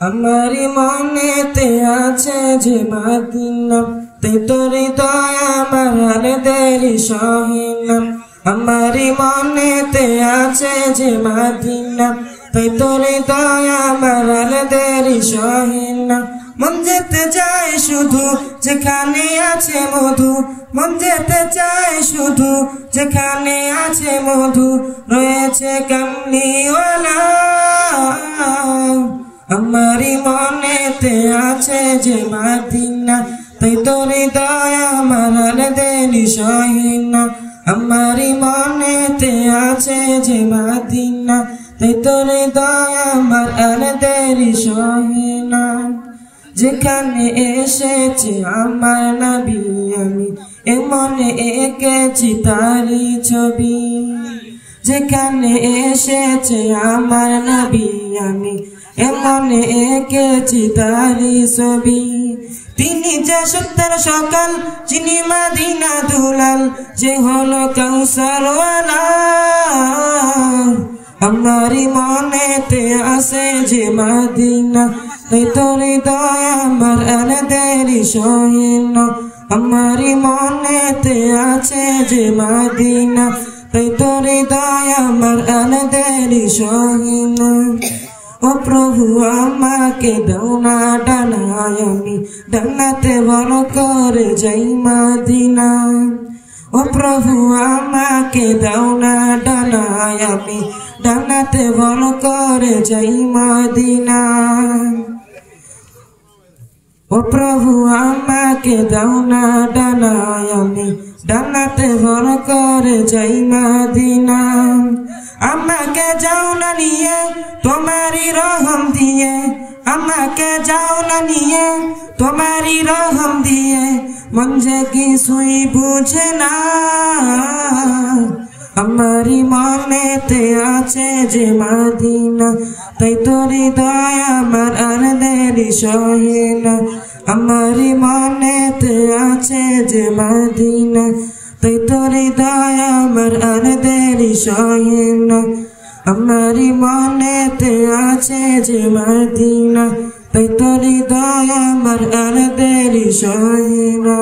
আমারি মনেতে আছে যে মদিনা, তাই তোর হৃদয় আমার দেরি সহিনা। আমারি মনেতে আছে যে মদিনা, তাই তোর হৃদয় আমার দেরি সহিনা। মন যেতে চায় শুধু যেখানে আছে মধু, মন যেতে চায় শুধু যেখানে আছে মধু, রয়েছে কামলিওয়ালা। আমারি মনেতে আছে যে মদিনা, তাই তোর হৃদয় আমার দেরি সহিনা। আমারি মনেতে আছে যে মদিনা, তাই তোর হৃদয় আমার দেরি সহিনা। যেখানে এসেছে আমার নবী আমি এ মনে এঁকেছি তারি ছবি। যেখানে এসেছে আমার নবী আমি এ মনে এঁকেছি তারি ছবি। তিনি যে সত্যের সকাল, যিনি মদিনা দুলাল, যে হলো কাউসারওয়ালা। আমারি মনেতে আছে যে মদিনা, তাই তোর হৃদয় আমার দেরি সহিনা। আমারি মনেতে আছে যে মদিনা, তাই তোর হৃদয় আমার দেরি সহিনা। ও প্রভু আমাকে দাও না ডানায়, আমি ডানাতে ভর করে যাই মদিনা। ও প্রভু আমাকে দাও না ডানায়, আমি ডানাতে ভর করে যাই মদিনা। ও প্রভু আমাকে দাও না ডানায়, আমি ডানাতে ভর করে যাই মদিনা। আমাকে যাও না নিয়ে তোমারি রহম দিয়ে, আমাকে যাও না নিয়ে তোমারি রহম দিয়ে, মন যে কিছুই বুঝে না। আমারি মনেতে আছে যে মদিনা, তাই তোর হৃদয় আমার দেরি সহিনা। আমারি মনেতে আছে যে মদিনা, তাই তোর হৃদয় আমার দেরি সহিনা। আমারি মনেতে আছে যে মদিনা, তাই তোর হৃদয় আমার দেরি সহিনা।